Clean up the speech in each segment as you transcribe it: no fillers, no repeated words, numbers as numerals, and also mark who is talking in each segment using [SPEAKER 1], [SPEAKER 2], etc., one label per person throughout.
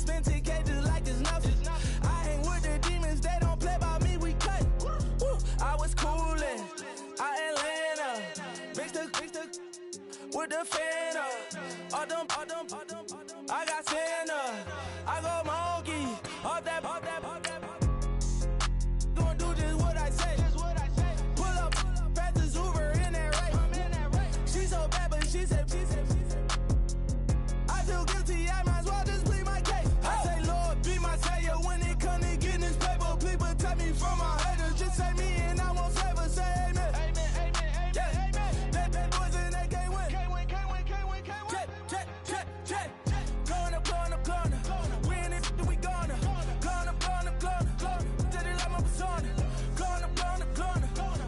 [SPEAKER 1] spend 10K just like it's nothing. I hang with the demons, they don't play by me, we cut. Woo. I was coolin', Atlanta, mixed with the Fanta. All them, I got Santa. I go monkey, all that. Gonna do just what I say. Pull up, fast as Uber in that race. She so bad, but she said. I feel guilty, I might as well just plead my case. I say, Lord, be my savior when it come to getting this paper. Please protect me from my haters. Just say me and I won't save her. Say amen. Yeah. That boys and they can't win. Check. Gonna. We in it, we gonna. Gonna. Tell it like my persona. Gonna.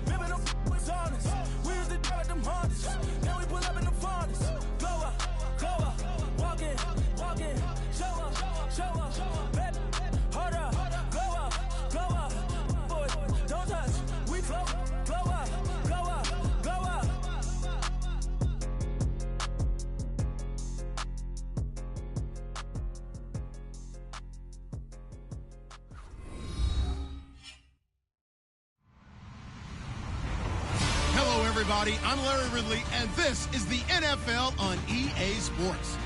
[SPEAKER 1] Remember them was honest. We used to drive them Hondas. Now we pull up in the furnace. Glow up. Walking. Show up. Baby, hold up. Glow up. Boys, don't touch. We flow. Glow up.
[SPEAKER 2] Hello, everybody. I'm Larry Ridley, and this is the NFL on EA Sports.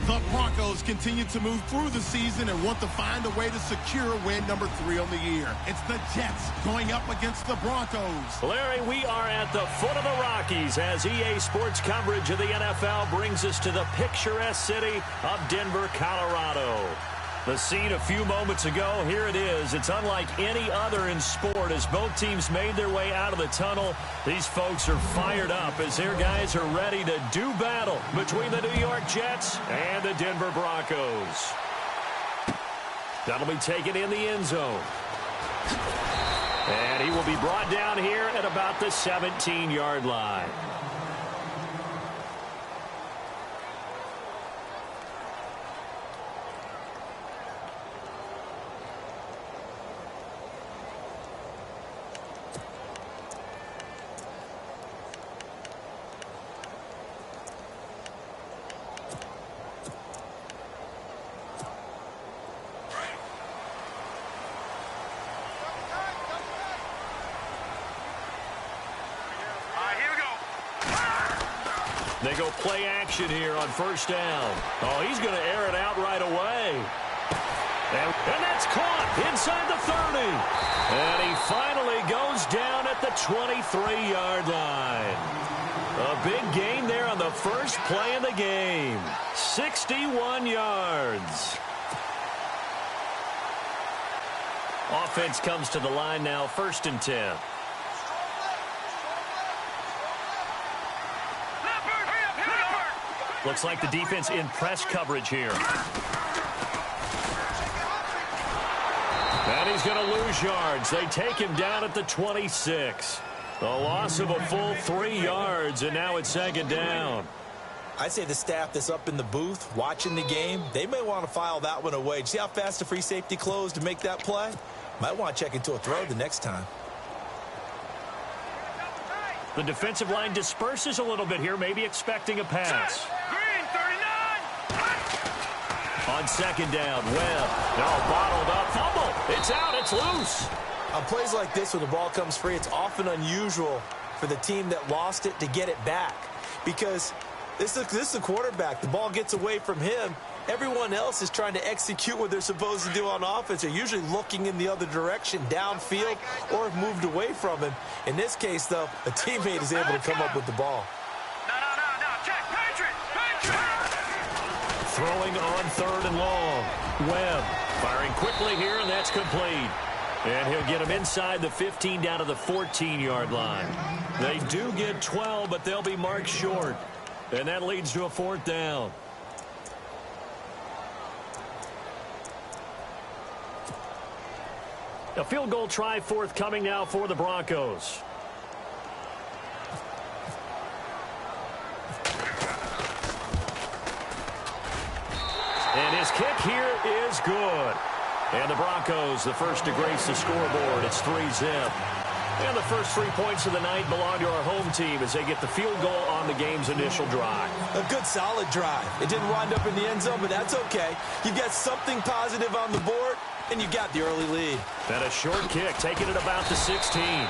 [SPEAKER 2] The Broncos continue to move through the season and want to find a way to secure win number 3 on the year. It's the Jets going up against the Broncos.
[SPEAKER 3] Larry, we are at the foot of the Rockies as EA Sports coverage of the NFL brings us to the picturesque city of Denver, Colorado. The scene a few moments ago, here it is. It's unlike any other in sport as both teams made their way out of the tunnel. These folks are fired up as their guys are ready to do battle between the New York Jets and the Denver Broncos. That'll be taken in the end zone. And he will be brought down here at about the 17-yard line. They go play action here on first down. Oh, he's going to air it out right away. And that's caught inside the 30. And he finally goes down at the 23-yard line. A big gain there on the first play of the game. 61 yards. Offense comes to the line now, 1st and 10. Looks like the defense in press coverage here. And he's going to lose yards. They take him down at the 26. A loss of a full 3 yards, and now it's 2nd down.
[SPEAKER 4] I'd say the staff that's up in the booth watching the game, they may want to file that one away. See how fast the free safety closed to make that play? Might want to check into a throw the next time.
[SPEAKER 3] The defensive line disperses a little bit here, maybe expecting a pass.
[SPEAKER 5] Green, 39.
[SPEAKER 3] On 2nd down, Webb. No, bottled up. Fumble. It's out. It's loose.
[SPEAKER 4] On plays like this, when the ball comes free, it's often unusual for the team that lost it to get it back. Because this is the quarterback. The ball gets away from him. Everyone else is trying to execute what they're supposed to do on offense. They're usually looking in the other direction, downfield, or have moved away from him. In this case, though, a teammate is able to come up with the ball.
[SPEAKER 5] No. Check. Patriot.
[SPEAKER 3] Throwing on 3rd and long. Webb firing quickly here, and that's complete. And he'll get him inside the 15 down to the 14-yard line. They do get 12, but they'll be marked short. And that leads to a 4th down. A field goal try forthcoming now for the Broncos. And his kick here is good. And the Broncos, the first to grace the scoreboard. It's 3-zip. And the first 3 points of the night belong to our home team as they get the field goal on the game's initial drive.
[SPEAKER 4] A good, solid drive. It didn't wind up in the end zone, but that's okay. You've got something positive on the board, and you got the early lead.
[SPEAKER 3] And a short kick, taking it about the 16.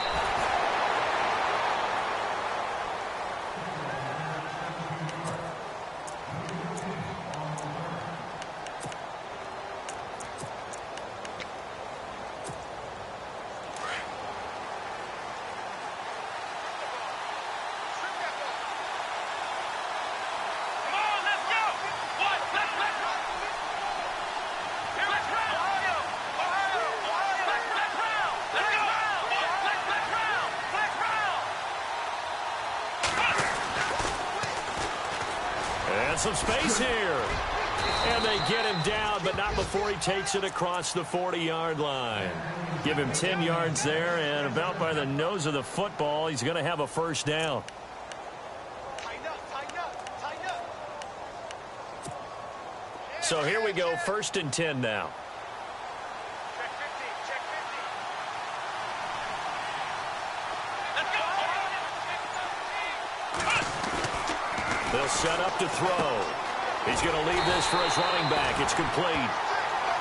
[SPEAKER 3] Some space here. And they get him down, but not before he takes it across the 40-yard line. Give him 10 yards there, and about by the nose of the football, he's going to have a first down. So here we go, 1st and 10 now. They'll set up to throw. He's going to leave this for his running back. It's complete.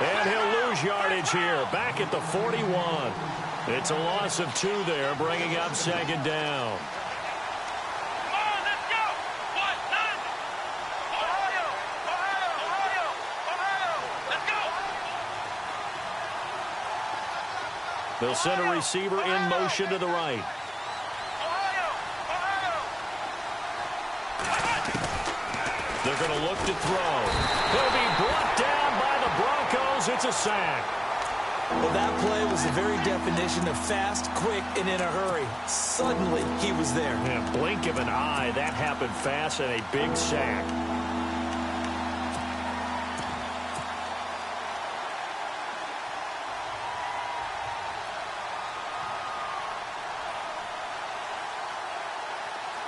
[SPEAKER 3] And he'll lose yardage here. Back at the 41. It's a loss of 2 there, bringing up 2nd down.
[SPEAKER 5] Come on, let's go. 1-9. Ohio. Let's go.
[SPEAKER 3] They'll send a receiver in motion to the right. They're going to look to throw. He'll be brought down by the Broncos. It's a sack.
[SPEAKER 4] Well, that play was the very definition of fast, quick, and in a hurry. Suddenly, he was there.
[SPEAKER 3] Yeah, blink of an eye. That happened fast and a big sack.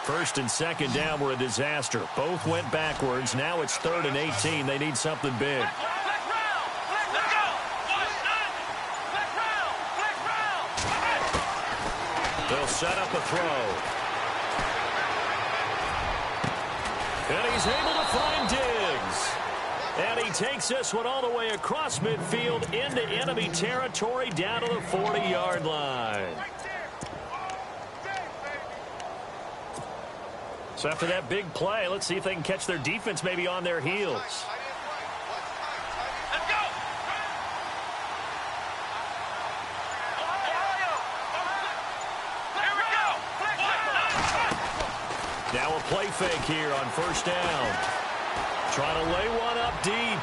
[SPEAKER 3] First and 2nd down were a disaster. Both went backwards. Now it's 3rd and 18. They need something big. They'll set up a throw. And he's able to find Diggs. And he takes this one all the way across midfield into enemy territory down to the 40-yard line. So after that big play, let's see if they can catch their defense maybe on their heels.
[SPEAKER 5] Let's go. Here we go.
[SPEAKER 3] Now a play fake here on 1st down. Trying to lay one up deep.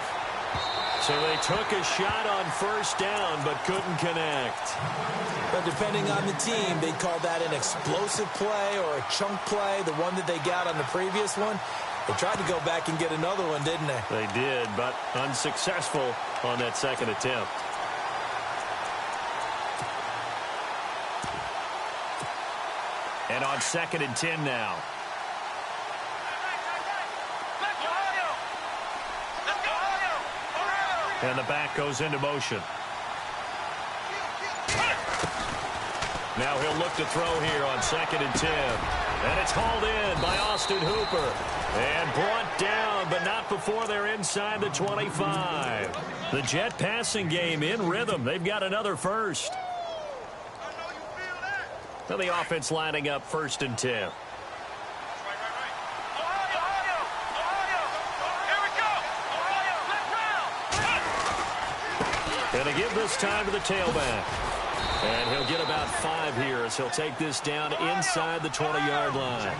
[SPEAKER 3] So they took a shot on 1st down but couldn't connect.
[SPEAKER 4] But depending on the team, they call that an explosive play or a chunk play, the one that they got on the previous one. They tried to go back and get another one, didn't they?
[SPEAKER 3] They did, but unsuccessful on that 2nd attempt. And on 2nd and 10 now. And the back goes into motion. Now he'll look to throw here on 2nd and 10. And it's hauled in by Austin Hooper. And brought down, but not before they're inside the 25. The Jet passing game in rhythm. They've got another first. So the offense lining up 1st and 10. And they give this time to the tailback. And he'll get about 5 here as he'll take this down inside the 20-yard line.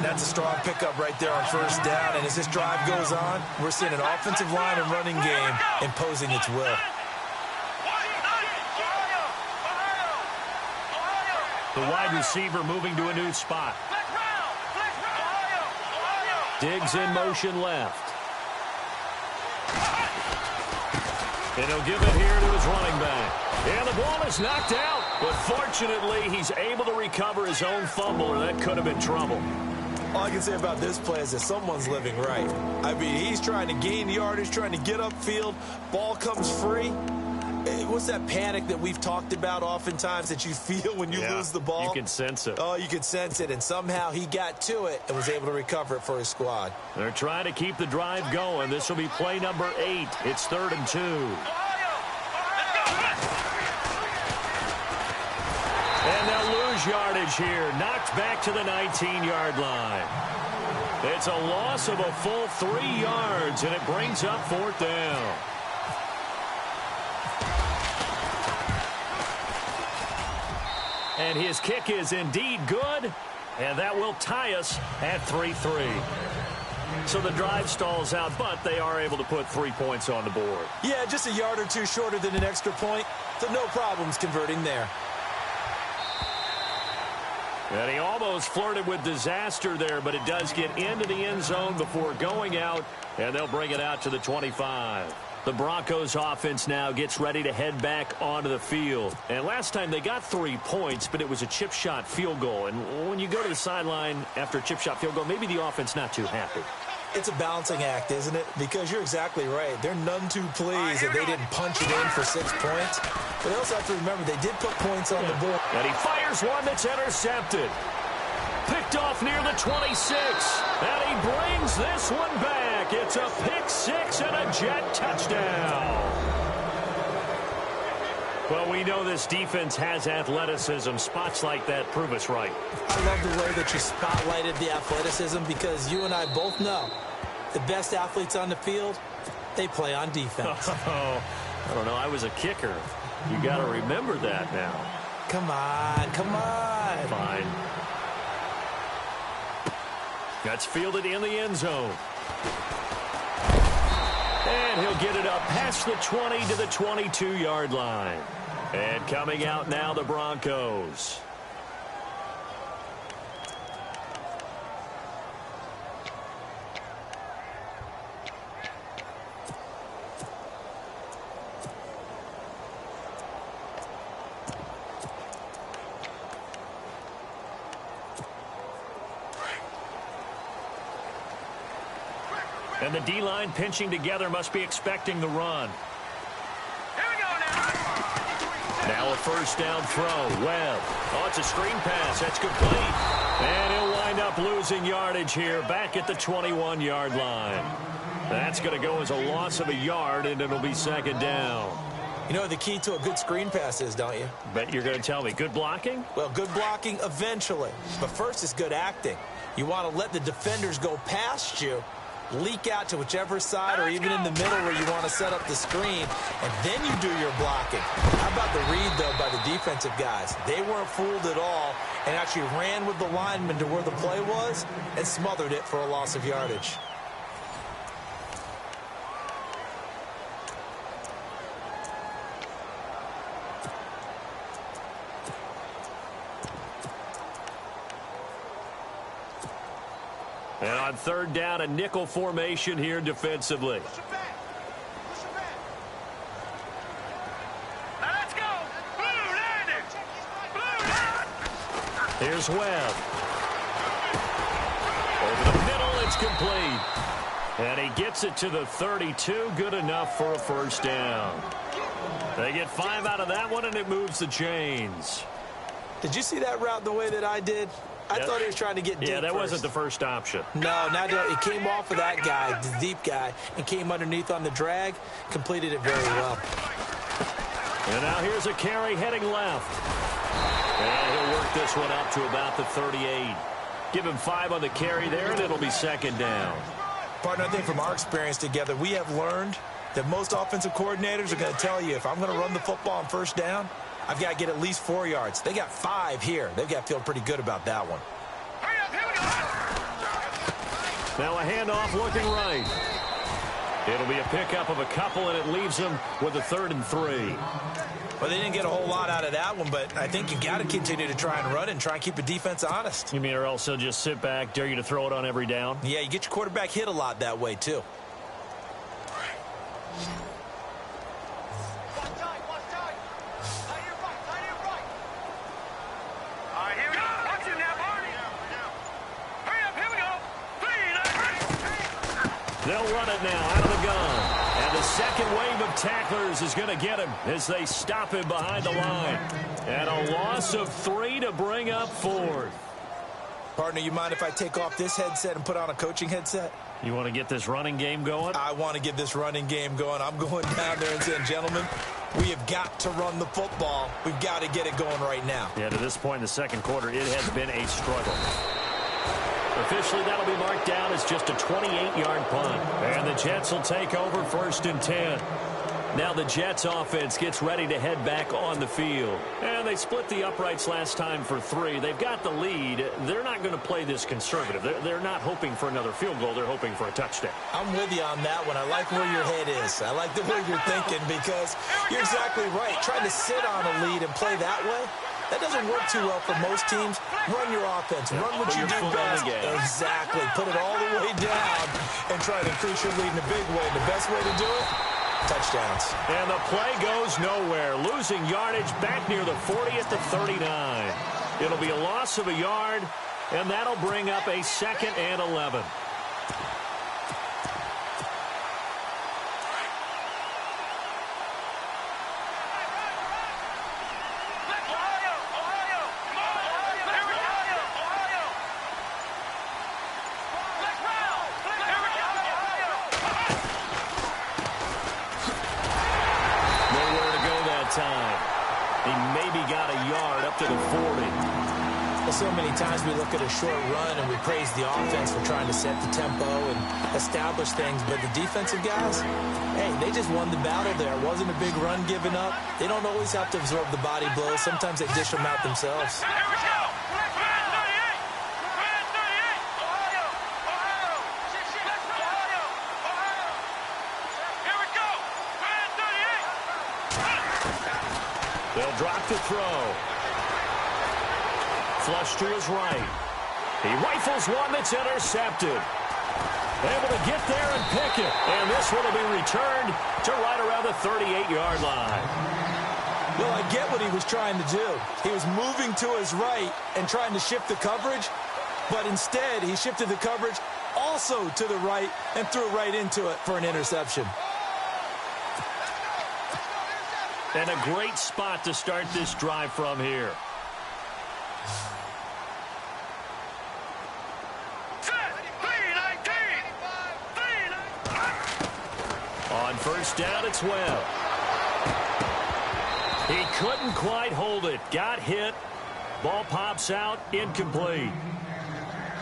[SPEAKER 4] That's a strong pickup right there on 1st down. And as this drive goes on, we're seeing an offensive line and running game imposing its will.
[SPEAKER 3] The wide receiver moving to a new spot. Diggs in motion left. And he'll give it here to his running back. And the ball is knocked out. But fortunately, he's able to recover his own fumble, or that could have been trouble.
[SPEAKER 4] All I can say about this play is that someone's living right. I mean, he's trying to gain yardage, trying to get upfield. Ball comes free. What's that panic that we've talked about oftentimes that you feel when you lose the ball?
[SPEAKER 3] You can sense it.
[SPEAKER 4] Oh, you can sense it, and somehow he got to it and was able to recover it for his squad.
[SPEAKER 3] They're trying to keep the drive going. This will be play number 8. It's 3rd and 2. And they'll lose yardage here. Knocked back to the 19-yard line. It's a loss of a full 3 yards, and it brings up 4th down. And his kick is indeed good, and that will tie us at 3-3. So the drive stalls out, but they are able to put 3 points on the board.
[SPEAKER 4] Yeah, just a yard or two shorter than an extra point, so no problems converting there.
[SPEAKER 3] And he almost flirted with disaster there, but it does get into the end zone before going out, and they'll bring it out to the 25. The Broncos offense now gets ready to head back onto the field. And last time they got 3 points, but it was a chip shot field goal. And when you go to the sideline after a chip shot field goal, maybe the offense not too happy.
[SPEAKER 4] It's a balancing act, isn't it? Because you're exactly right. They're none too pleased that they didn't punch it in for 6 points. But they also have to remember they did put points on the board.
[SPEAKER 3] And he fires one that's intercepted. Picked off near the 26. And he brings this one back. It's a pick 6 and a Jet touchdown. Well, we know this defense has athleticism. Spots like that prove us right.
[SPEAKER 4] I love the way that you spotlighted the athleticism because you and I both know the best athletes on the field, they play on defense.
[SPEAKER 3] Oh, I don't know. I was a kicker. You got to remember that now.
[SPEAKER 4] Come on, come on.
[SPEAKER 3] Fine. That's fielded in the end zone. And he'll get it up past the 20 to the 22-yard line. And coming out now, the Broncos. And the D-line pinching together must be expecting the run.
[SPEAKER 5] Here we go now.
[SPEAKER 3] Now a first down throw. Webb. Oh, it's a screen pass. That's complete. And he'll wind up losing yardage here back at the 21-yard line. That's going to go as a loss of a yard, and it'll be 2nd down.
[SPEAKER 4] You know what the key to a good screen pass is, don't you?
[SPEAKER 3] Bet you're going to tell me. Good blocking?
[SPEAKER 4] Well, good blocking eventually. But first is good acting. You want to let the defenders go past you, leak out to whichever side or even in the middle where you want to set up the screen, and then you do your blocking. How about the read, though, by the defensive guys? They weren't fooled at all and actually ran with the lineman to where the play was and smothered it for a loss of yardage.
[SPEAKER 3] And on 3rd down, a nickel formation here defensively.
[SPEAKER 5] Push it back. Push it back. Now let's go. Blue, landing. Blue, landing.
[SPEAKER 3] Here's Webb. Over the middle, it's complete. And he gets it to the 32. Good enough for a first down. They get 5 out of that one, and it moves the chains.
[SPEAKER 4] Did you see that route the way that I did? I thought he was trying to get deep.
[SPEAKER 3] Yeah, that
[SPEAKER 4] first.
[SPEAKER 3] wasn't the first option.
[SPEAKER 4] No, it came off of that guy, the deep guy, and came underneath on the drag, completed it very well.
[SPEAKER 3] And now here's a carry heading left. And he'll work this one up to about the 38. Give him 5 on the carry there, and it'll be 2nd down.
[SPEAKER 4] Partner, I think from our experience together, we have learned that most offensive coordinators are going to tell you, if I'm going to run the football on first down, I've got to get at least 4 yards. They got 5 here. They've got to feel pretty good about that one.
[SPEAKER 5] Hurry up, here we go.
[SPEAKER 3] Now a handoff looking right. It'll be a pickup of a couple, and it leaves them with a 3rd and 3.
[SPEAKER 4] Well, they didn't get a whole lot out of that one, but I think you got to continue to try and run and try and keep the defense honest.
[SPEAKER 3] You mean or else they'll just sit back, dare you to throw it on every down?
[SPEAKER 4] Yeah, you get your quarterback hit a lot that way, too.
[SPEAKER 5] All right, here we go. Watch it now, Barney. Hurry up, here we go. 3,
[SPEAKER 3] They'll run it now out of the gun. And the second wave of tacklers is going to get him as they stop him behind the line. And a loss of 3 to bring up 4th.
[SPEAKER 4] Partner, you mind if I take off this headset and put on a coaching headset?
[SPEAKER 3] You want to get this running game going?
[SPEAKER 4] I want to get this running game going. I'm going down there and saying, gentlemen, we have got to run the football. We've got to get it going right now.
[SPEAKER 3] Yeah, to this point in the second quarter, it has been a struggle. Officially, that'll be marked down as just a 28-yard punt. And the Jets will take over 1st and 10. Now the Jets offense gets ready to head back on the field. And they split the uprights last time for 3. They've got the lead. They're not going to play this conservative. They're not hoping for another field goal. They're hoping for a touchdown.
[SPEAKER 4] I'm with you on that one. I like where your head is. I like the way you're thinking because you're exactly right. Trying to sit on a lead and play that way, that doesn't work too well for most teams. Run your offense. Run what you do best. Exactly. Put it all the way down and try to increase your lead in a big way. And the best way to do it, touchdowns.
[SPEAKER 3] And the play goes nowhere. Losing yardage back near the 40 at the 39. It'll be a loss of a yard, and that'll bring up a 2nd and 11.
[SPEAKER 4] So many times we look at a short run and we praise the offense for trying to set the tempo and establish things, but the defensive guys, hey, they just won the battle there. It wasn't a big run given up. They don't always have to absorb the body blows. Sometimes they dish them out themselves.
[SPEAKER 5] Here we go! Command 38! Command 38! Ohio! Ohio! Ohio! Ohio! Here we go! Command 38!
[SPEAKER 3] They'll drop to throw. Flush to his right. He rifles one that's intercepted. Able to get there and pick it. And this one will be returned to right around the 38-yard line.
[SPEAKER 4] Well, I get what he was trying to do. He was moving to his right and trying to shift the coverage, but instead he shifted the coverage also to the right and threw right into it for an interception.
[SPEAKER 3] And a great spot to start this drive from here. On 1st down, it's Webb. He couldn't quite hold it. Got hit. Ball pops out. Incomplete.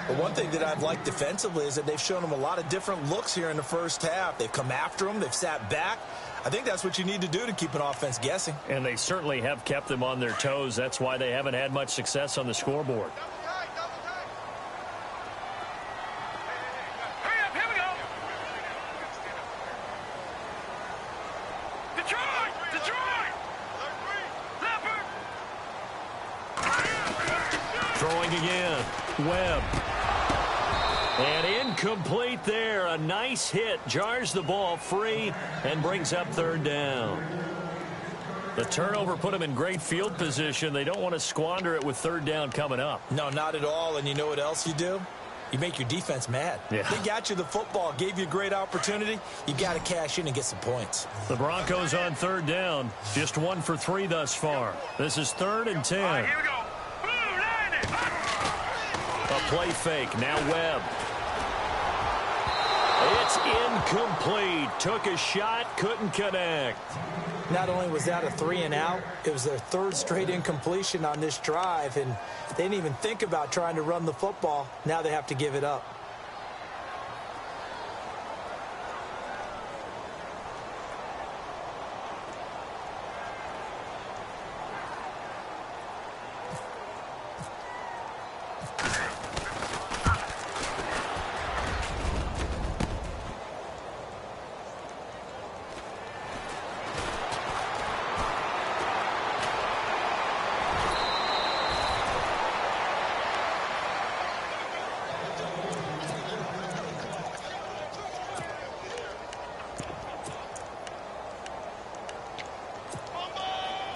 [SPEAKER 4] But one thing that I've liked defensively is that they've shown him a lot of different looks here in the first half. They've come after him. They've sat back. I think that's what you need to do to keep an offense guessing.
[SPEAKER 3] And they certainly have kept them on their toes. That's why they haven't had much success on the scoreboard. Throwing again. Webb. And incomplete there. A nice hit. Jars the ball free and brings up 3rd down. The turnover put them in great field position. They don't want to squander it with 3rd down coming up.
[SPEAKER 4] No, not at all. And you know what else you do? You make your defense mad.
[SPEAKER 3] Yeah.
[SPEAKER 4] They got you the football, gave you a great opportunity. You got to cash in and get some points.
[SPEAKER 3] The Broncos on 3rd down. Just 1 for 3 thus far. This is 3rd and 10.
[SPEAKER 5] All right, here we go.
[SPEAKER 3] A play fake. Now Webb. It's incomplete. Took a shot. Couldn't connect.
[SPEAKER 4] Not only was that a 3 and out, it was their 3rd straight incompletion on this drive, and they didn't even think about trying to run the football. Now they have to give it up.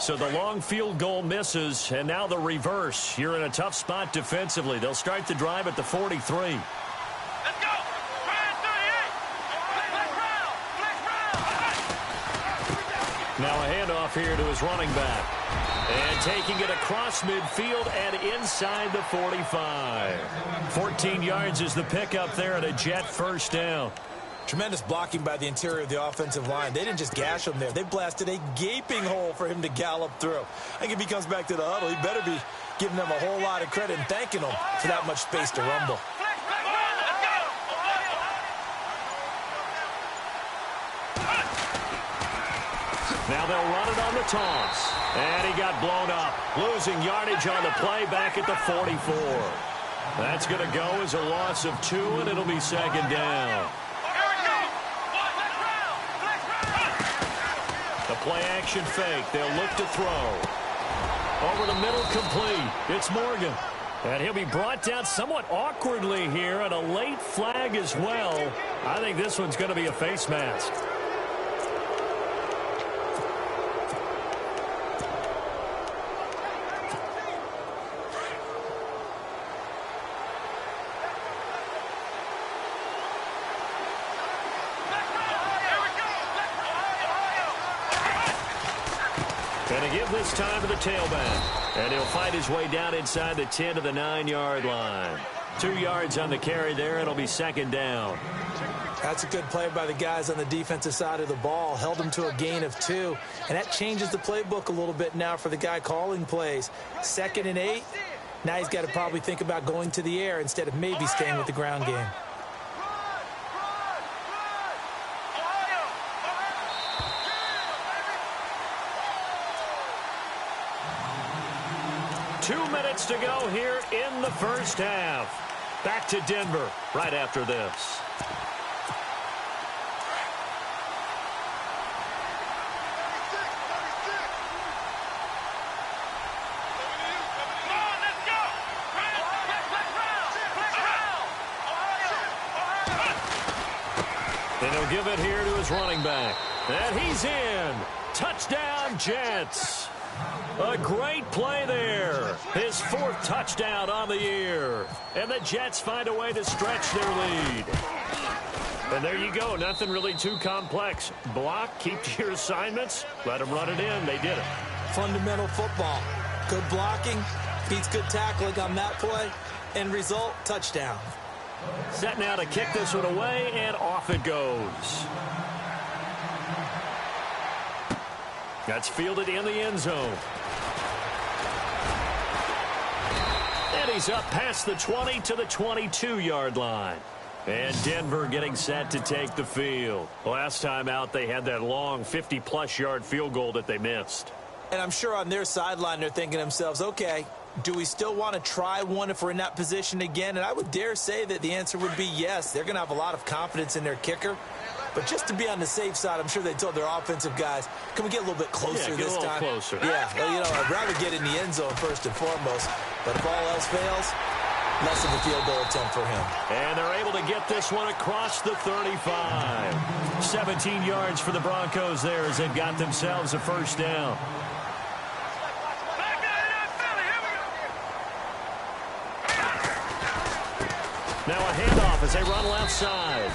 [SPEAKER 3] So the long field goal misses, and now the reverse. You're in a tough spot defensively. They'll start the drive at the 43.
[SPEAKER 5] Let's go! Command 38! Black round! Black round!
[SPEAKER 3] Now a handoff here to his running back. And taking it across midfield and inside the 45. 14 yards is the pickup there at a Jet first down.
[SPEAKER 4] Tremendous blocking by the interior of the offensive line. They didn't just gash him there. They blasted a gaping hole for him to gallop through. I think if he comes back to the huddle, he better be giving them a whole lot of credit and thanking them for that much space to rumble.
[SPEAKER 3] Now they'll run it on the toss. And he got blown up. Losing yardage on the play back at the 44. That's going to go as a loss of 2, and it'll be second down. The play action fake. They'll look to throw. Over the middle, complete. It's Morgan. And he'll be brought down somewhat awkwardly here, and a late flag as well. I think this one's going to be a face mask. Going to give this time to the tailback. And he'll fight his way down inside the 10 to the 9-yard line. 2 yards on the carry there. It'll be second down.
[SPEAKER 4] That's a good play by the guys on the defensive side of the ball. Held them to a gain of 2. And that changes the playbook a little bit now for the guy calling plays. 2nd and 8. Now he's got to probably think about going to the air instead of maybe staying with the ground game.
[SPEAKER 3] To go here in the first half. Back to Denver right after this. And he'll give it here to his running back. And he's in. Touchdown, Jets. A great play there. His 4th touchdown on the year. And the Jets find a way to stretch their lead. And there you go. Nothing really too complex. Block, keep to your assignments, let them run it in. They did it.
[SPEAKER 4] Fundamental football. Good blocking, beats good tackling on that play. End result, touchdown.
[SPEAKER 3] Set now to kick this one away, and off it goes. That's fielded in the end zone. And he's up past the 20 to the 22-yard line. And Denver getting set to take the field. Last time out, they had that long 50-plus yard field goal that they missed.
[SPEAKER 4] And I'm sure on their sideline, they're thinking to themselves, okay, do we still want to try one if we're in that position again? And I would dare say that the answer would be yes. They're going to have a lot of confidence in their kicker. But just to be on the safe side, I'm sure they told their offensive guys, can we get a little bit closer this time?
[SPEAKER 3] Closer.
[SPEAKER 4] Yeah, well, you know, I'd rather get in the end zone first and foremost. But if all else fails, less of a field goal attempt for him.
[SPEAKER 3] And they're able to get this one across the 35. 17 yards for the Broncos there as they've got themselves a first down. Now a handoff as they run left side.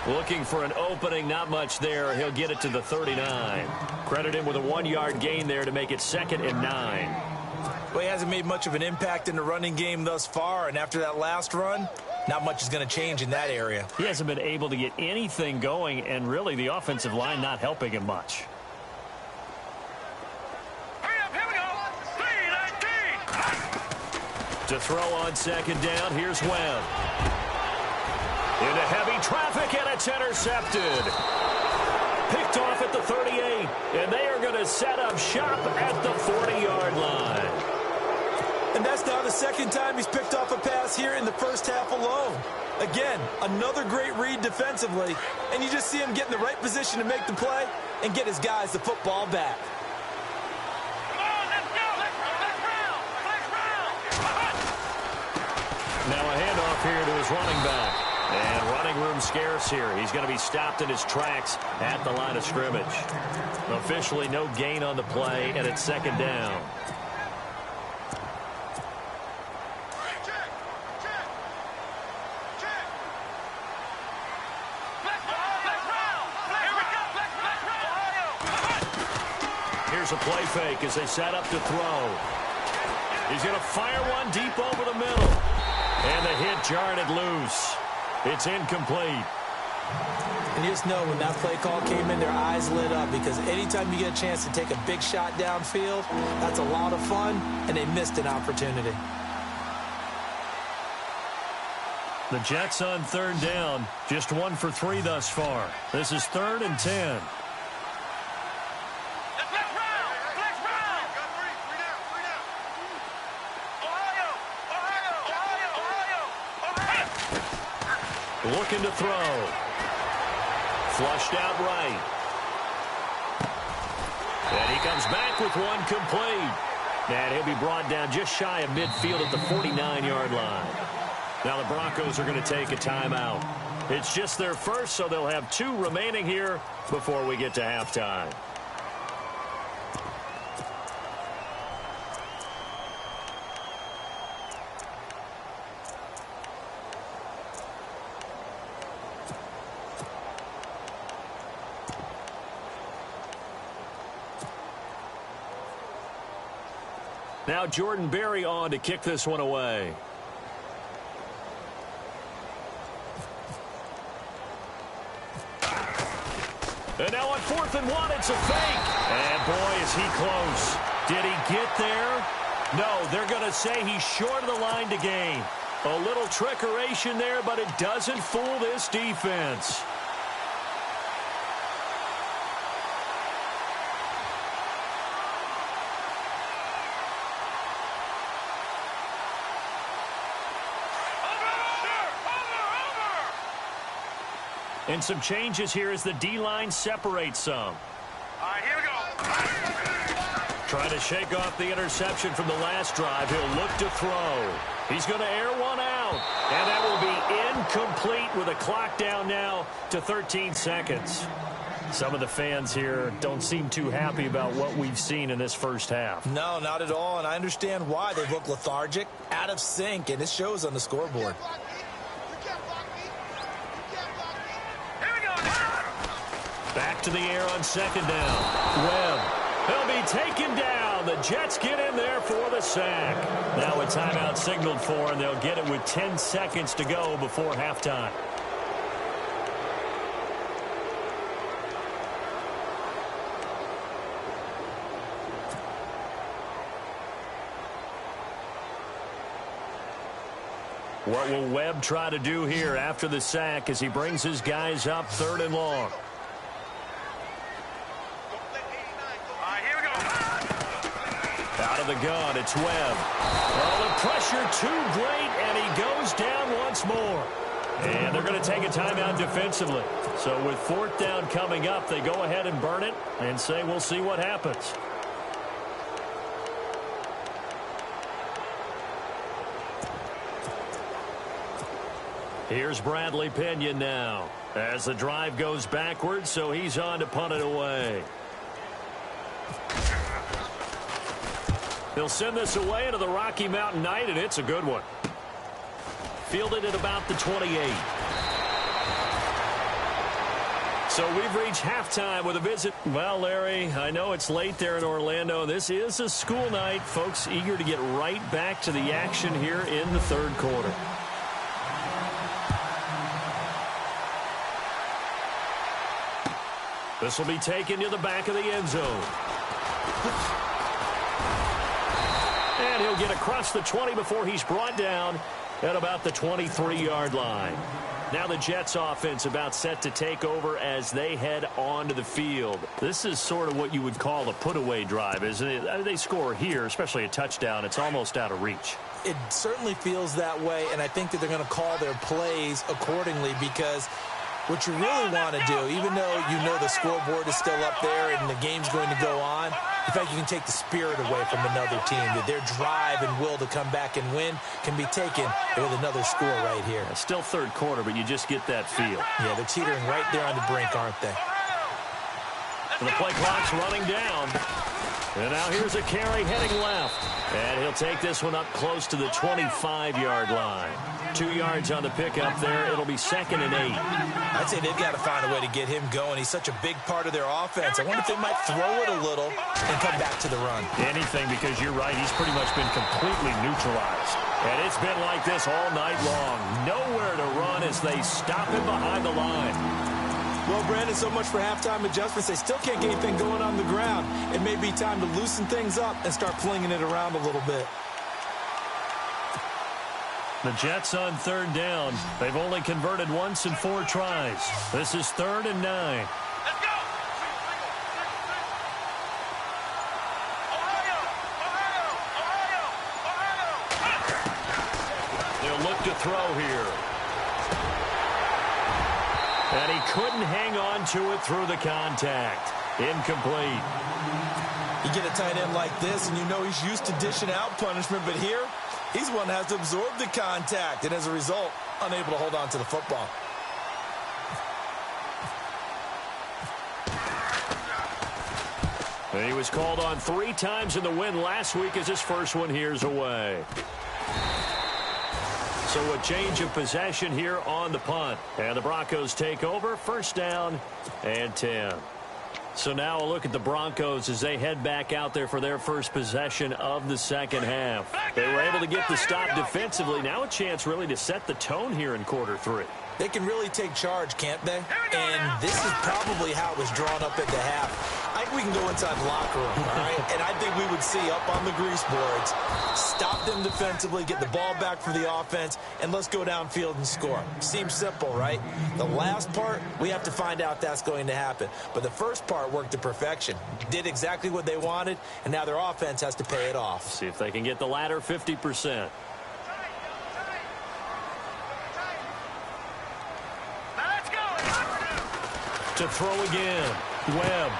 [SPEAKER 3] Looking for an opening, not much there. He'll get it to the 39. Credit him with a 1-yard gain there to make it 2nd and 9.
[SPEAKER 4] Well, he hasn't made much of an impact in the running game thus far, and after that last run, not much is going to change in that area.
[SPEAKER 3] He hasn't been able to get anything going, and really the offensive line not helping him much.
[SPEAKER 5] Here we go. 3-19.
[SPEAKER 3] To throw on second down, here's Webb. Into heavy traffic, and it's intercepted. Picked off at the 38, and they are going to set up shop at the 40-yard line.
[SPEAKER 4] And that's now the 2nd time he's picked off a pass here in the first half alone. Again, another great read defensively, and you just see him get in the right position to make the play and get his guys the football back.
[SPEAKER 5] Come on, let's go. Let's round.
[SPEAKER 3] Now a handoff here to his running back. And running room scarce here. He's going to be stopped in his tracks at the line of scrimmage. Officially no gain on the play, and it's 2nd down. Here's a play fake as they set up to throw. He's going to fire one deep over the middle. And the hit jarred it loose. It's incomplete.
[SPEAKER 4] And you just know when that play call came in, their eyes lit up, because anytime you get a chance to take a big shot downfield, that's a lot of fun, and they missed an opportunity.
[SPEAKER 3] The Jets on third down, just 1 for 3 thus far. This is 3rd and 10. Looking to throw. Flushed out right. And he comes back with one complete. And he'll be brought down just shy of midfield at the 49-yard line. Now the Broncos are going to take a timeout. It's just their first, so they'll have 2 remaining here before we get to halftime. Now Jordan Berry on to kick this one away. And now on 4th and 1, it's a fake. And boy, is he close. Did he get there? No, they're going to say he's short of the line to gain. A little trickeration there, but it doesn't fool this defense. And some changes here as the D-line separates some.
[SPEAKER 5] All right, here we go.
[SPEAKER 3] Trying to shake off the interception from the last drive. He'll look to throw. He's going to air one out. And that will be incomplete with a clock down now to 13 seconds. Some of the fans here don't seem too happy about what we've seen in this first half.
[SPEAKER 4] No, not at all, and I understand why. They look lethargic, out of sync, and it shows on the scoreboard.
[SPEAKER 3] Back to the air on 2nd down. Webb. He'll be taken down. The Jets get in there for the sack. Now a timeout signaled for, and they'll get it with 10 seconds to go before halftime. What will Webb try to do here after the sack as he brings his guys up 3rd and long? Out of the gun, it's Webb. Oh, the pressure too great, and he goes down once more. And they're going to take a timeout defensively. So with 4th down coming up, they go ahead and burn it and say we'll see what happens. Here's Bradley Pinion now as the drive goes backwards, so he's on to punt it away. They'll send this away into the Rocky Mountain Night, and it's a good one. Fielded at about the 28. So we've reached halftime with a visit. Well, Larry, I know it's late there in Orlando. This is a school night. Folks eager to get right back to the action here in the 3rd quarter. This will be taken to the back of the end zone. And he'll get across the 20 before he's brought down at about the 23-yard line. Now the Jets offense about set to take over as they head onto the field. This is sort of what you would call a put-away drive, isn't it? They score here, especially a touchdown. It's almost out of reach.
[SPEAKER 4] It certainly feels that way, and I think that they're going to call their plays accordingly, because what you really want to do, even though you know the scoreboard is still up there and the game's going to go on, in fact, you can take the spirit away from another team. That their drive and will to come back and win can be taken with another score right here.
[SPEAKER 3] It's still 3rd quarter, but you just get that feel.
[SPEAKER 4] Yeah, they're teetering right there on the brink, aren't they?
[SPEAKER 3] The play clock's running down. And now here's a carry heading left. And he'll take this one up close to the 25-yard line. 2 yards on the pickup there. It'll be 2nd and 8.
[SPEAKER 4] I'd say they've got to find a way to get him going. He's such a big part of their offense. I wonder if they might throw it a little and come back to the run.
[SPEAKER 3] Anything, because you're right. He's pretty much been completely neutralized. And it's been like this all night long. Nowhere to run as they stop him behind the line.
[SPEAKER 4] Well, Brandon, so much for halftime adjustments. They still can't get anything going on the ground. It may be time to loosen things up and start flinging it around a little bit.
[SPEAKER 3] The Jets on 3rd down. They've only converted once in 4 tries. This is 3rd and 9.
[SPEAKER 5] Let's go! Ohio!
[SPEAKER 3] They'll look to throw here. And he couldn't hang on to it through the contact. Incomplete.
[SPEAKER 4] You get a tight end like this, and you know he's used to dishing out punishment, but here, he's one that has to absorb the contact, and as a result, unable to hold on to the football.
[SPEAKER 3] He was called on 3 times in the win last week as his first one here's away. So a change of possession here on the punt. And the Broncos take over. 1st down and 10. So now a look at the Broncos as they head back out there for their first possession of the second half. They were able to get the stop defensively. Now a chance really to set the tone here in quarter 3.
[SPEAKER 4] They can really take charge, can't they? And this is probably how it was drawn up at the half. I think we can go inside the locker room, all right? And I think we would see up on the grease boards, stop them defensively, get the ball back for the offense, and let's go downfield and score. Seems simple, right? The last part, we have to find out if that's going to happen. But the first part worked to perfection. Did exactly what they wanted, and now their offense has to pay it off.
[SPEAKER 3] See if they can get the latter 50%. To throw again. Webb.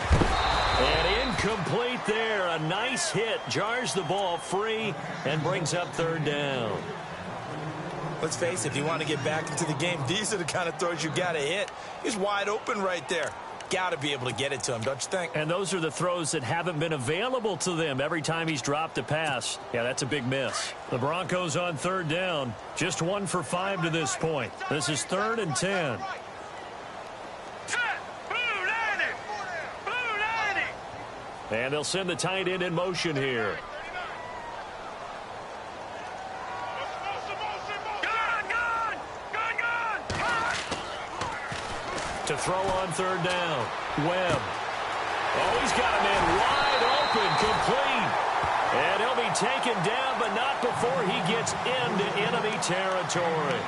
[SPEAKER 3] And incomplete there. A nice hit. Jars the ball free and brings up 3rd down.
[SPEAKER 4] Let's face it, if you want to get back into the game, these are the kind of throws you got to hit. He's wide open right there. Got to be able to get it to him, don't you think?
[SPEAKER 3] And those are the throws that haven't been available to them every time he's dropped a pass. Yeah, that's a big miss. The Broncos on 3rd down. Just 1 for 5 to this point. This is 3rd and 10. And they'll send the tight end in motion here. To throw on 3rd down. Webb. Oh, he's got a man wide open, complete. And he'll be taken down, but not before he gets into enemy territory.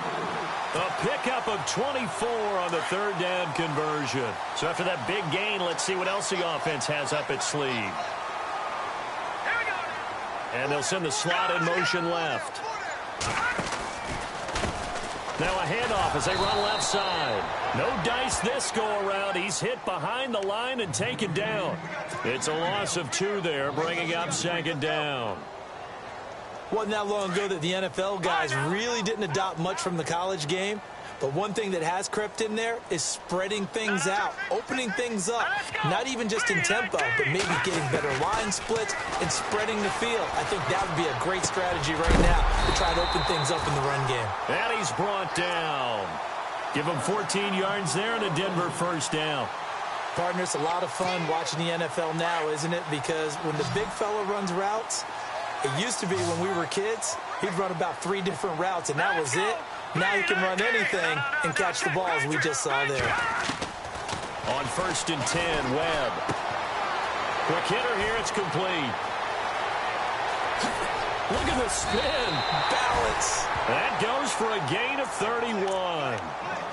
[SPEAKER 3] A pickup of 24 on the 3rd down conversion. So after that big gain, let's see what else the offense has up its sleeve. And they'll send the slot in motion left. Now a handoff as they run left side. No dice this go-around. He's hit behind the line and taken down. It's a loss of 2 there, bringing up 2nd down.
[SPEAKER 4] Wasn't that long ago that the NFL guys really didn't adopt much from the college game. But one thing that has crept in there is spreading things out, opening things up, not even just in tempo, but maybe getting better line splits and spreading the field. I think that would be a great strategy right now to try to open things up in the run game.
[SPEAKER 3] And he's brought down. Give him 14 yards there and a Denver 1st down.
[SPEAKER 4] Partner, it's a lot of fun watching the NFL now, isn't it? Because when the big fella runs routes, it used to be when we were kids, he'd run about 3 different routes, and that was it. Now he can run anything and catch the balls we just saw there.
[SPEAKER 3] On 1st and 10, Webb. Quick hitter here, it's complete. Look at the spin.
[SPEAKER 4] Balance.
[SPEAKER 3] That goes for a gain of 31.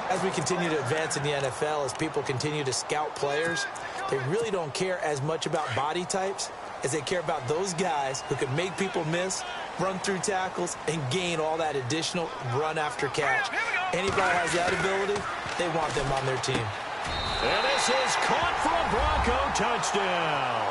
[SPEAKER 4] As we continue to advance in the NFL, as people continue to scout players, they really don't care as much about body types as they care about those guys who can make people miss, run through tackles, and gain all that additional run after catch. Anybody has that ability, they want them on their team.
[SPEAKER 3] And this is caught for a Bronco touchdown.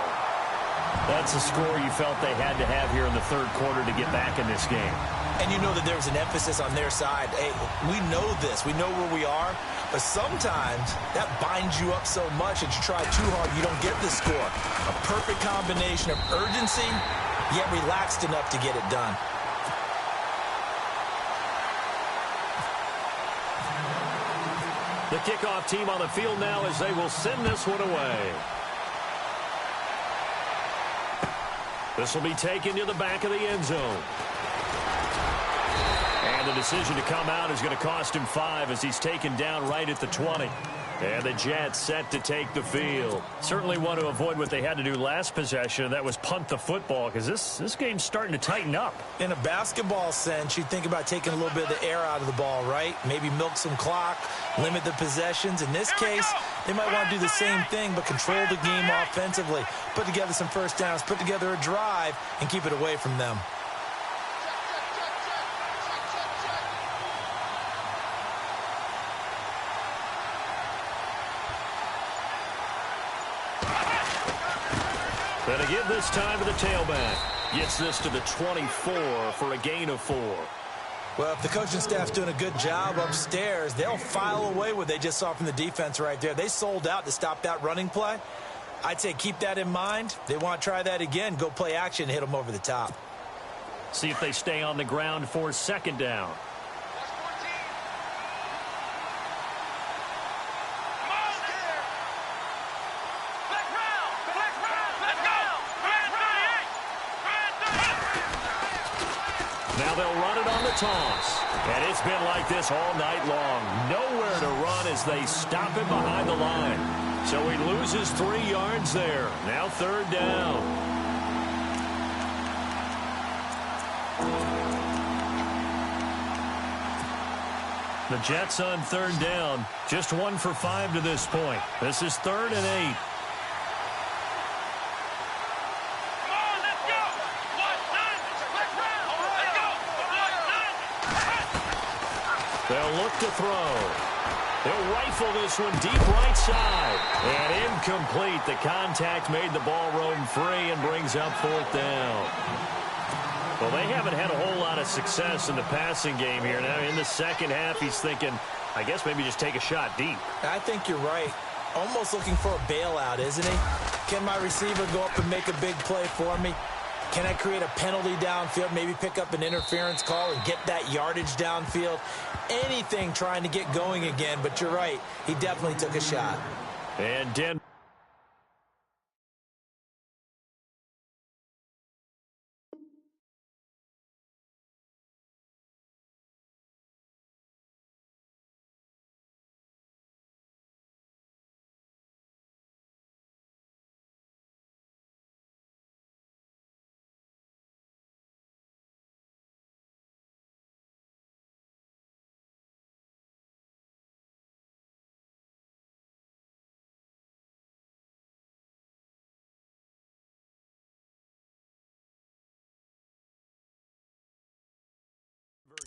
[SPEAKER 3] That's a score you felt they had to have here in the 3rd quarter to get back in this game.
[SPEAKER 4] And you know that there was an emphasis on their side. Hey, we know this. We know where we are. But sometimes that binds you up so much that you try too hard, you don't get the score. A perfect combination of urgency, yet relaxed enough to get it done.
[SPEAKER 3] The kickoff team on the field now as they will send this one away. This will be taken to the back of the end zone. And the decision to come out is going to cost him 5 as he's taken down right at the 20. And the Jets set to take the field. Certainly want to avoid what they had to do last possession, and that was punt the football, because this game's starting to tighten up.
[SPEAKER 4] In a basketball sense, you think about taking a little bit of the air out of the ball, right? Maybe milk some clock, limit the possessions. In this case, they might want to do the same thing, but control the game offensively. Put together some first downs, put together a drive, and keep it away from them.
[SPEAKER 3] And to give this time to the tailback. Gets this to the 24 for a gain of 4.
[SPEAKER 4] Well, if the coaching staff's doing a good job upstairs, they'll file away what they just saw from the defense right there. They sold out to stop that running play. I'd say keep that in mind. They want to try that again. Go play action, hit them over the top.
[SPEAKER 3] See if they stay on the ground for second down. Now they'll run it on the toss. And it's been like this all night long. Nowhere to run as they stop him behind the line. So he loses 3 yards there. Now third down. The Jets on third down. Just 1 for 5 to this point. This is 3rd and 8. They'll look to throw. They'll rifle this one deep right side. And incomplete. The contact made the ball roam free and brings up 4th down. Well, they haven't had a whole lot of success in the passing game here. Now, in the second half, he's thinking, I guess maybe just take a shot deep.
[SPEAKER 4] I think you're right. Almost looking for a bailout, isn't he? Can my receiver go up and make a big play for me? Can I create a penalty downfield, maybe pick up an interference call and get that yardage downfield? Anything trying to get going again, but you're right. He definitely took a shot.
[SPEAKER 3] And Denver.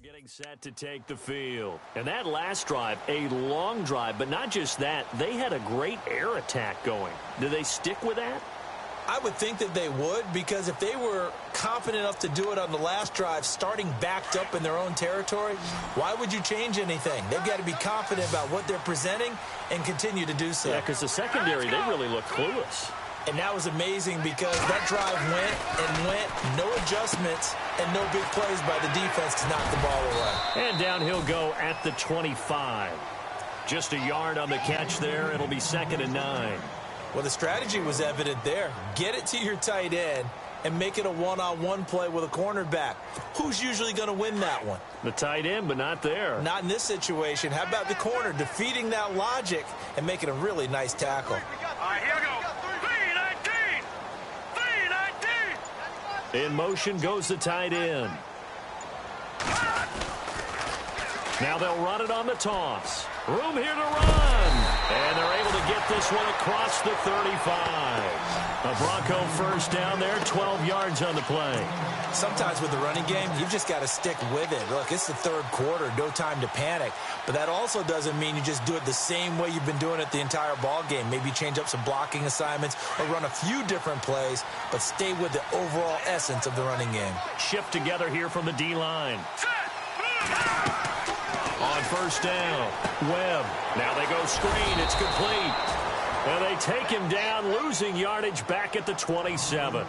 [SPEAKER 3] Getting set to take the field. And that last drive, a long drive, but not just that, they had a great air attack going. Do they stick with that?
[SPEAKER 4] I would think that they would, because if they were confident enough to do it on the last drive, starting backed up in their own territory, why would you change anything? They've got to be confident about what they're presenting and continue to do so.
[SPEAKER 3] Yeah, because the secondary, they really look clueless.
[SPEAKER 4] And that was amazing because that drive went and went, no adjustments, and no big plays by the defense to knock the ball away.
[SPEAKER 3] And down he'll go at the 25. Just a yard on the catch there. It'll be 2nd and 9.
[SPEAKER 4] Well, the strategy was evident there. Get it to your tight end and make it a one-on-one play with a cornerback. Who's usually going to win that one?
[SPEAKER 3] The tight end, but not there.
[SPEAKER 4] Not in this situation. How about the corner defeating that logic and making a really nice tackle?
[SPEAKER 5] All right, here we go. 3-19.
[SPEAKER 3] In motion goes the tight end. Now they'll run it on the toss. Room here to run. And they're able to get this one across the 35. A Bronco first down there, 12 yards on the play.
[SPEAKER 4] Sometimes with the running game, you've just got to stick with it. Look, it's the third quarter, no time to panic. But that also doesn't mean you just do it the same way you've been doing it the entire ball game. Maybe change up some blocking assignments or run a few different plays, but stay with the overall essence of the running game.
[SPEAKER 3] Shift together here from the D-line. On first down, Webb. Now they go screen. It's complete. And they take him down, losing yardage back at the 27.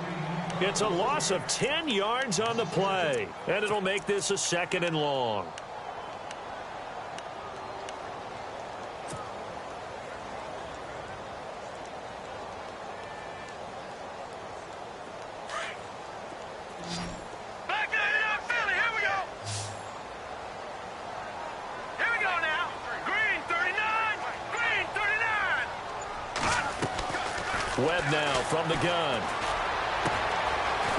[SPEAKER 3] It's a loss of 10 yards on the play, and it'll make this a 2nd and long.
[SPEAKER 5] Back to Philly. Here we go. Here we go now. Green 39. Green 39.
[SPEAKER 3] Webb now from the gun.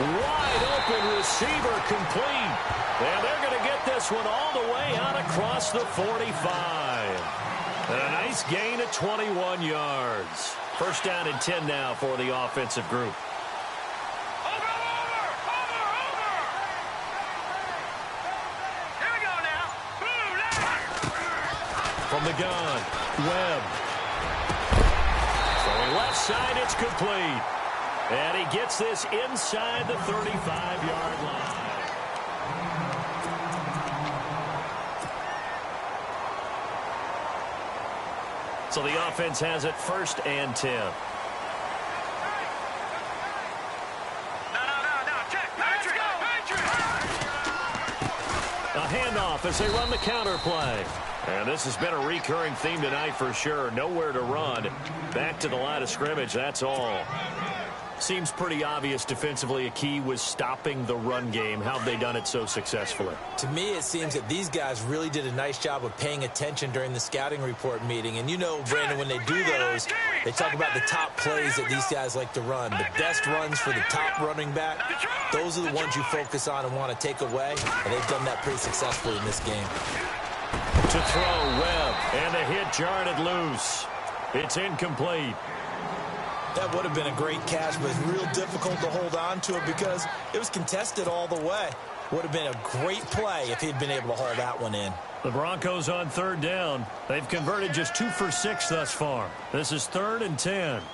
[SPEAKER 3] Wide open receiver complete. And they're going to get this one all the way out across the 45. And a nice gain of 21 yards. First down and 10 now for the offensive group.
[SPEAKER 5] Over. Here we go now. Blue line.
[SPEAKER 3] From the gun, Webb. Throwing left side, it's complete. And he gets this inside the 35-yard line. So the offense has it 1st and 10.
[SPEAKER 5] No. Check. Patrick.
[SPEAKER 3] A handoff as they run the counter play. And this has been a recurring theme tonight for sure. Nowhere to run. Back to the line of scrimmage, that's all. Seems pretty obvious defensively a key was stopping the run game. How have they done it so successfully?
[SPEAKER 4] To me, it seems that these guys really did a nice job of paying attention during the scouting report meeting. And you know, Brandon, when they do those, they talk about the top plays that these guys like to run. The best runs for the top running back, those are the ones you focus on and want to take away. And they've done that pretty successfully in this game.
[SPEAKER 3] To throw, Webb, and the hit jarred it loose. It's incomplete.
[SPEAKER 4] That would have been a great catch, but it's real difficult to hold on to it because it was contested all the way. Would have been a great play if he'd been able to haul that one in.
[SPEAKER 3] The Broncos on 3rd down. They've converted just 2 for 6 thus far. This is 3rd and 10.
[SPEAKER 5] All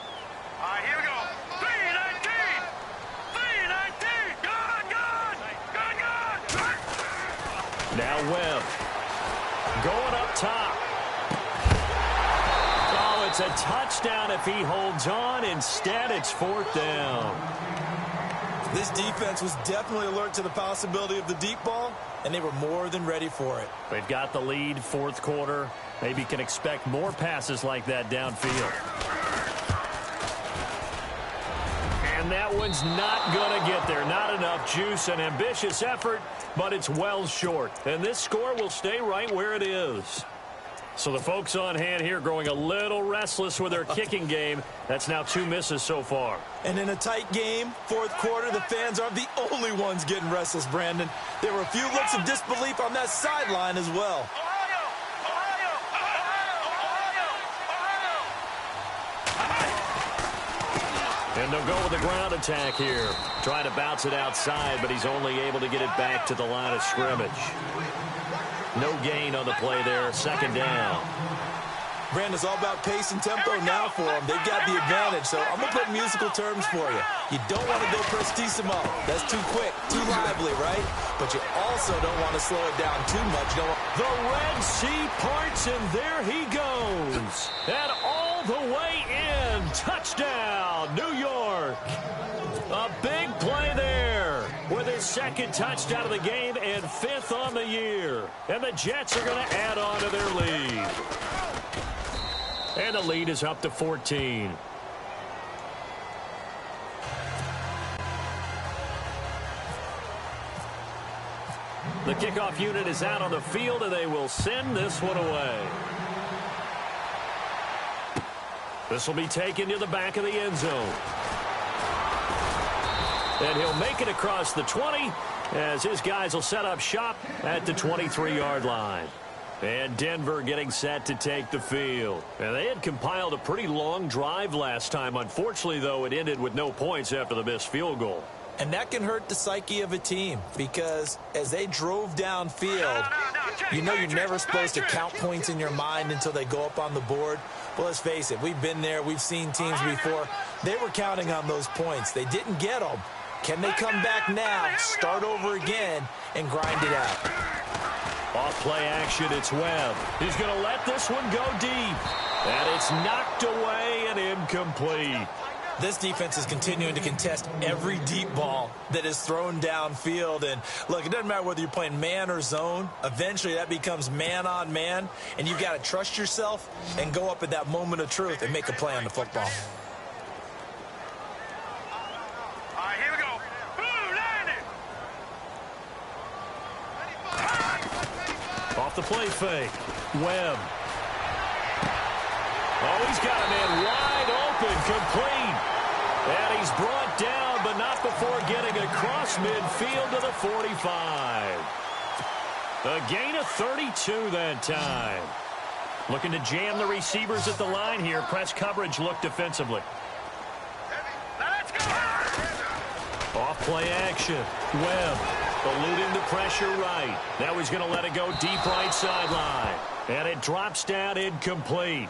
[SPEAKER 5] right, here we go. 3-19. 3-19. Good.
[SPEAKER 3] Now Webb. Going up top. Oh, it's a touchdown if he holds on. Instead, it's 4th down.
[SPEAKER 4] This defense was definitely alert to the possibility of the deep ball, and they were more than ready for it.
[SPEAKER 3] They've got the lead, 4th quarter. Maybe can expect more passes like that downfield. And that one's not going to get there. Not enough juice. An ambitious effort, but it's well short. And this score will stay right where it is. So the folks on hand here growing a little restless with their kicking game. That's now 2 misses so far.
[SPEAKER 4] And in a tight game, 4th quarter, the fans aren't the only ones getting restless, Brandon. There were a few looks of disbelief on that sideline as well.
[SPEAKER 3] And they'll go with the ground attack here. Trying to bounce it outside, but he's only able to get it back to the line of scrimmage. No gain on the play there. 2nd down.
[SPEAKER 4] Brandon's all about pace and tempo now for them. They've got the advantage, so I'm going to put musical terms for you. You don't want to go prestissimo. That's too quick, too lively, right? But you also don't want to slow it down too much.
[SPEAKER 3] The Red Sea parts, and there he goes. And all the way in. Touchdown, New York. A big play there with his 2nd touchdown of the game and 5th on the year. And the Jets are going to add on to their lead. And the lead is up to 14. The kickoff unit is out on the field, and they will send this one away. This will be taken to the back of the end zone. And he'll make it across the 20 as his guys will set up shop at the 23-yard line. And Denver getting set to take the field. And they had compiled a pretty long drive last time. Unfortunately, though, it ended with no points after the missed field goal.
[SPEAKER 4] And that can hurt the psyche of a team because as they drove downfield, you know you're never supposed to count points in your mind until they go up on the board. Well, let's face it, we've been there. We've seen teams before. They were counting on those points. They didn't get them. Can they come back now, start over again, and grind it out?
[SPEAKER 3] Off play action, it's Webb. He's going to let this one go deep. And it's knocked away and incomplete.
[SPEAKER 4] This defense is continuing to contest every deep ball that is thrown downfield. And, look, it doesn't matter whether you're playing man or zone. Eventually, that becomes man on man. And you've got to trust yourself and go up at that moment of truth and make a play on the football.
[SPEAKER 5] All right, here we go. Boom, landed.
[SPEAKER 3] Off the play fake. Webb. Oh, he's got a man wide open, complete. And he's brought down, but not before getting across midfield to the 45. A gain of 32 that time. Looking to jam the receivers at the line here. Press coverage look defensively.
[SPEAKER 5] Now let's go.
[SPEAKER 3] Off play action. Webb eluding the pressure right. Now he's going to let it go deep right sideline. And it drops down incomplete.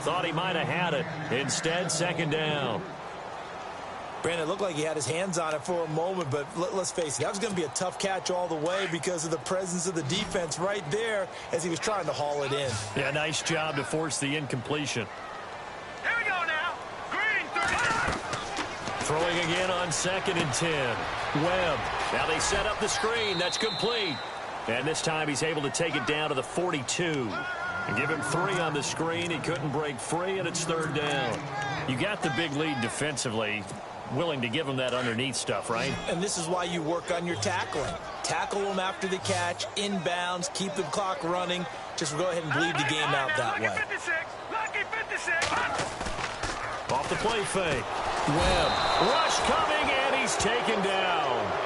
[SPEAKER 3] Thought he might have had it. Instead, second down.
[SPEAKER 4] Brandon, it looked like he had his hands on it for a moment, but let's face it, that was going to be a tough catch all the way because of the presence of the defense right there as he was trying to haul it in.
[SPEAKER 3] Yeah, nice job to force the incompletion.
[SPEAKER 5] Here we go now. Green, 30.
[SPEAKER 3] Throwing again on 2nd and 10. Webb. Now they set up the screen. That's complete. And this time he's able to take it down to the 42. And give him 3 on the screen. He couldn't break free, and it's third down. You got the big lead defensively. Willing to give him that underneath stuff, right?
[SPEAKER 4] And this is why you work on your tackling. Tackle them after the catch, inbounds, keep the clock running. Just go ahead and bleed the game out that way.
[SPEAKER 5] Lucky 56.
[SPEAKER 3] Off the play fake. Webb. Rush coming, and he's taken down.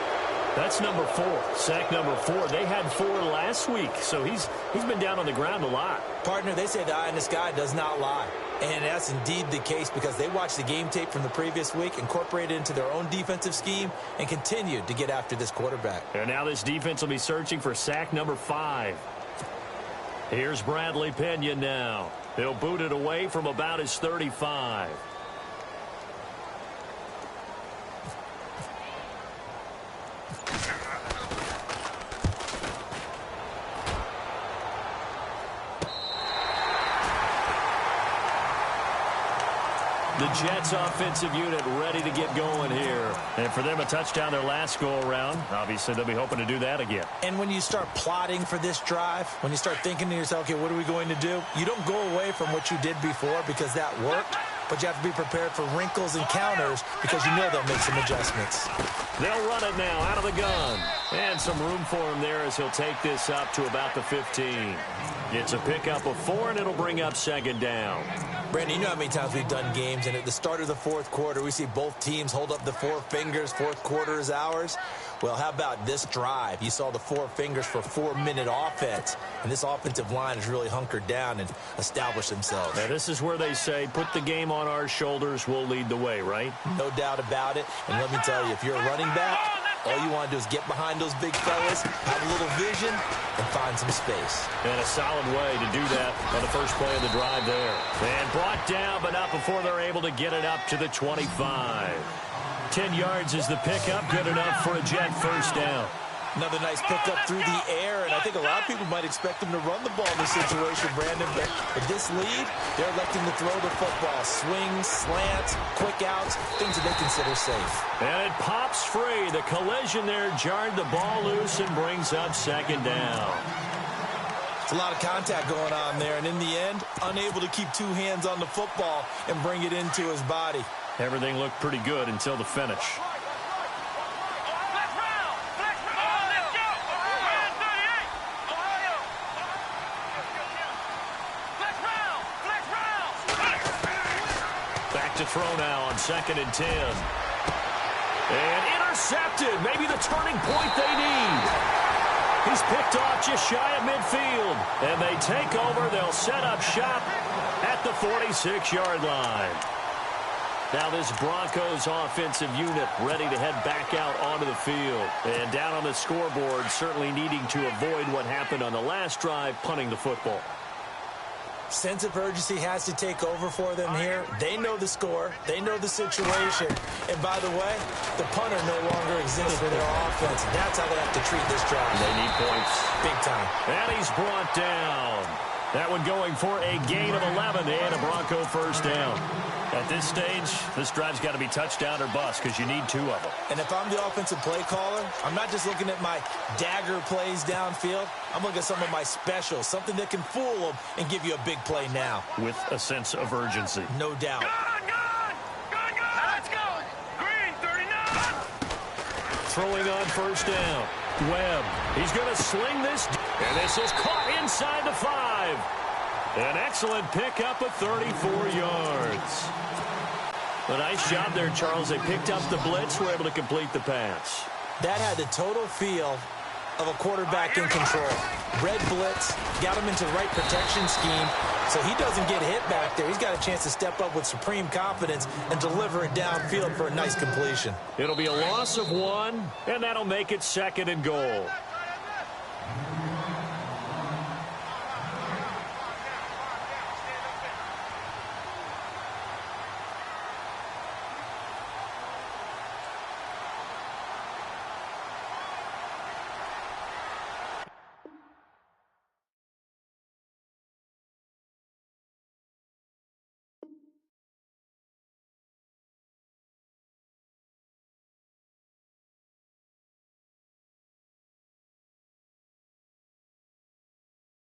[SPEAKER 3] That's number 4. Sack number 4. They had 4 last week, so he's been down on the ground a lot.
[SPEAKER 4] Partner, they say the eye in the sky does not lie. And that's indeed the case because they watched the game tape from the previous week, incorporated it into their own defensive scheme, and continued to get after this quarterback.
[SPEAKER 3] And now this defense will be searching for sack number 5. Here's Bradley Pena now. He'll boot it away from about his 35. The Jets offensive unit ready to get going here. And for them, a touchdown their last go-around. Obviously, they'll be hoping to do that again.
[SPEAKER 4] And when you start plotting for this drive, when you start thinking to yourself, okay, what are we going to do? You don't go away from what you did before because that worked, but you have to be prepared for wrinkles and counters because you know they'll make some adjustments.
[SPEAKER 3] They'll run it now out of the gun. And some room for him there as he'll take this up to about the 15. It's a pickup of 4, and it'll bring up second down.
[SPEAKER 4] Brandon, you know how many times we've done games, and at the start of the fourth quarter, we see both teams hold up the 4 fingers, fourth quarter is ours. Well, how about this drive? You saw the 4 fingers for 4-minute offense, and this offensive line has really hunkered down and established themselves.
[SPEAKER 3] Now, this is where they say, put the game on our shoulders, we'll lead the way, right?
[SPEAKER 4] No doubt about it, and let me tell you, if you're a running back, all you want to do is get behind those big fellas, have a little vision, and find some space.
[SPEAKER 3] And a solid way to do that on the first play of the drive there. And brought down, but not before they're able to get it up to the 25. 10 yards is the pickup, good enough for a Jet first down.
[SPEAKER 4] Another nice pickup through the air, and I think a lot of people might expect them to run the ball in this situation, Brandon, but with this lead, they're electing to throw the football. Swings, slants, quick outs, things that they consider safe.
[SPEAKER 3] And it pops free. The collision there jarred the ball loose and brings up second down.
[SPEAKER 4] It's a lot of contact going on there, and in the end, unable to keep 2 hands on the football and bring it into his body.
[SPEAKER 3] Everything looked pretty good until the finish. Back to throw now on 2nd and 10. And intercepted. Maybe the turning point they need. He's picked off just shy of midfield. And they take over. They'll set up shop at the 46-yard line. Now this Broncos offensive unit ready to head back out onto the field. And down on the scoreboard, certainly needing to avoid what happened on the last drive, punting the football.
[SPEAKER 4] Sense of urgency has to take over for them here. They know the score. They know the situation. And by the way, the punter no longer exists for their offense. That's how they have to treat this drive.
[SPEAKER 3] They need points.
[SPEAKER 4] Big time.
[SPEAKER 3] And he's brought down. That one going for a gain of 11 and a Bronco first down. At this stage, this drive's got to be touchdown or bust because you need 2 of them.
[SPEAKER 4] And if I'm the offensive play caller, I'm not just looking at my dagger plays downfield. I'm looking at some of my specials, something that can fool them and give you a big play now.
[SPEAKER 3] With a sense of urgency.
[SPEAKER 4] No doubt.
[SPEAKER 5] Let's go. Green, 39.
[SPEAKER 3] Throwing on first down. Webb. He's going to sling this. And this is caught inside the 5. An excellent pickup of 34 yards. A nice job there, Charles. They picked up the blitz, were able to complete the pass.
[SPEAKER 4] That had the total feel of a quarterback in control. Red blitz, got him into the right protection scheme, so he doesn't get hit back there. He's got a chance to step up with supreme confidence and deliver it downfield for a nice completion.
[SPEAKER 3] It'll be a loss of 1, and that'll make it 2nd and goal.